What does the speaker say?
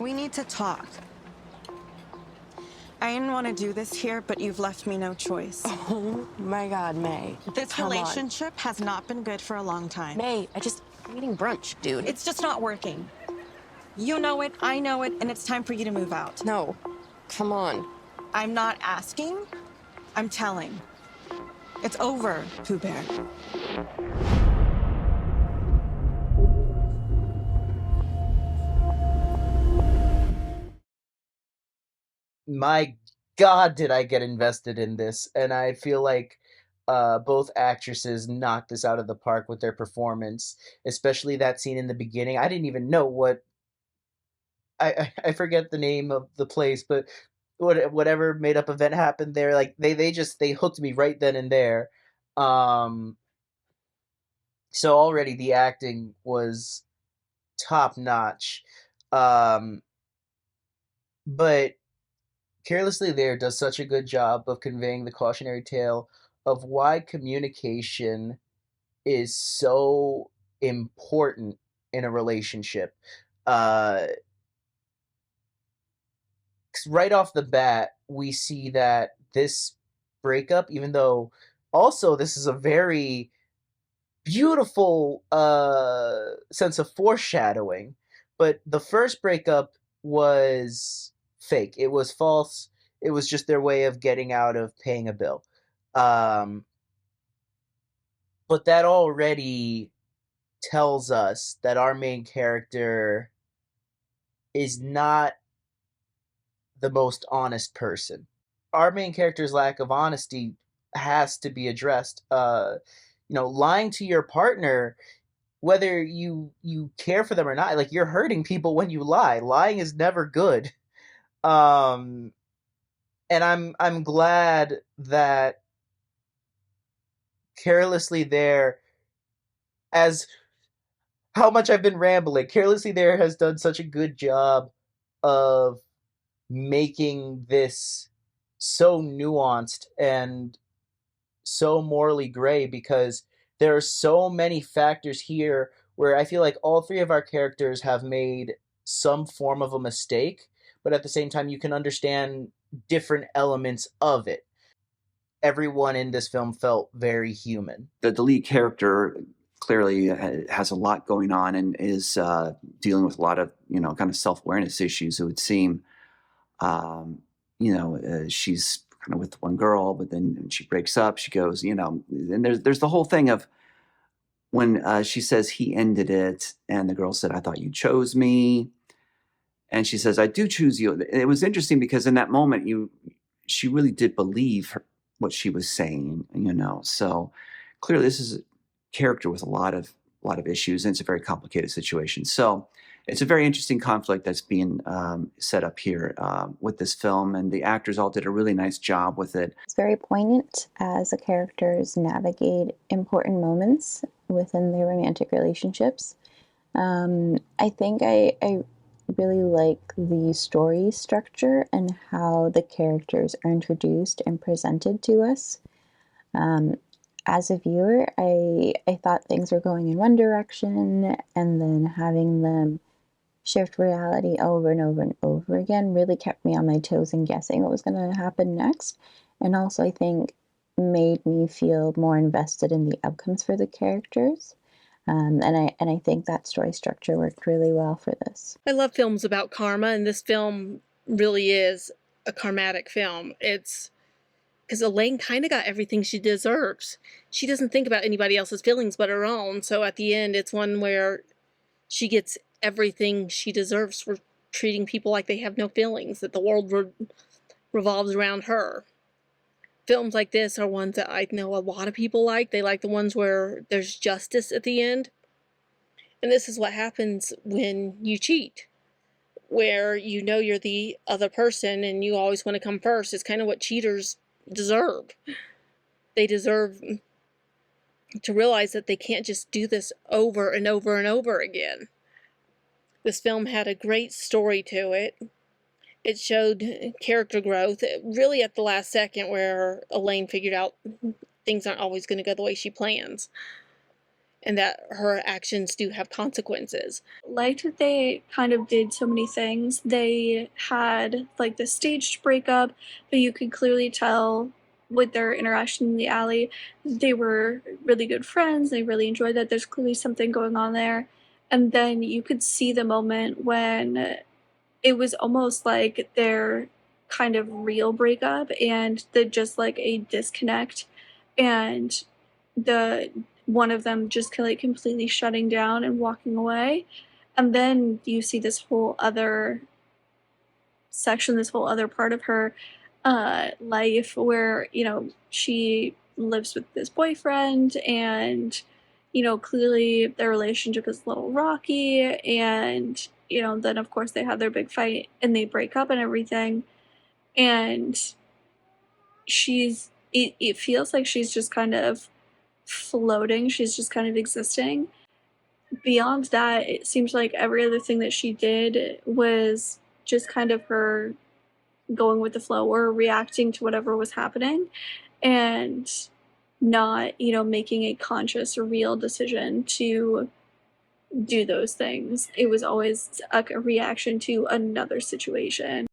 We need to talk. I didn't want to do this here, but you've left me no choice. Oh my God, May. This relationship has not been good for a long time. May, I'm eating brunch, dude. It's just not working. You know it, I know it, and it's time for you to move out. No, come on. I'm not asking, I'm telling. It's over, Pooh Bear. My God, did I get invested in this, and I feel like both actresses knocked this out of the park with their performance, especially that scene in the beginning. I didn't even know what I forget the name of the place, but whatever made up event happened there, like they hooked me right then and there. Um, so already the acting was top notch. Um, but Carelessly There does such a good job of conveying the cautionary tale of why communication is so important in a relationship. 'Cause right off the bat, we see that this breakup, even though also this is a very beautiful sense of foreshadowing, but the first breakup was fake. It was false. It was just their way of getting out of paying a bill. Um, but that already tells us that our main character is not the most honest person. Our main character's lack of honesty has to be addressed. Lying to your partner, whether you care for them or not, like, you're hurting people when you lie. Lying is never good. And I'm glad that Carelessly There, as how much I've been rambling, Carelessly There has done such a good job of making this so nuanced and so morally gray, because there are so many factors here where I feel like all three of our characters have made some form of a mistake, but at the same time you can understand different elements of it. Everyone in this film felt very human. The lead character clearly has a lot going on and is dealing with a lot of, kind of self-awareness issues, it would seem. She's kind of with one girl, but then when she breaks up, she goes, and there's the whole thing of when she says he ended it, and the girl said, "I thought you chose me," and she says, "I do choose you." It was interesting because in that moment, she really did believe what she was saying, So clearly, this is a character with a lot of issues, and it's a very complicated situation. So it's a very interesting conflict that's being set up here with this film, and the actors all did a really nice job with it. It's very poignant as the characters navigate important moments within their romantic relationships. I think I really like the story structure and how the characters are introduced and presented to us. As a viewer, I thought things were going in one direction, and then having them shift reality over and over and over again really kept me on my toes and guessing what was going to happen next. And also, I think, made me feel more invested in the outcomes for the characters. And I think that story structure worked really well for this. I love films about karma, and this film really is a karmatic film. It's because Elaine kind of got everything she deserves. She doesn't think about anybody else's feelings but her own. So at the end, it's one where she gets everything she deserves for treating people like they have no feelings, that the world revolves around her. Films like this are ones that I know a lot of people like. They like the ones where there's justice at the end. And this is what happens when you cheat, where you're the other person and you always want to come first. It's kind of what cheaters deserve. They deserve to realize that they can't just do this over and over and over again. This film had a great story to it. It showed character growth, really at the last second, where Elaine figured out things aren't always going to go the way she plans. and that her actions do have consequences. Liked that they kind of did so many things. They had like the staged breakup, but you could clearly tell with their interaction in the alley, they were really good friends. They really enjoyed that. There's clearly something going on there. And then you could see the moment when it was almost like their kind of real breakup and just like a disconnect, and the one of them just like completely shutting down and walking away. And then you see this whole other section, this whole other part of her life where, you know, she lives with this boyfriend, and, you know, clearly their relationship is a little rocky, and, you know, then of course they have their big fight and they break up and everything. And it feels like she's just kind of floating, she's just kind of existing. Beyond that, it seems like every other thing that she did was just kind of her going with the flow or reacting to whatever was happening, and not, you know, making a conscious or real decision to do those things. It was always a reaction to another situation.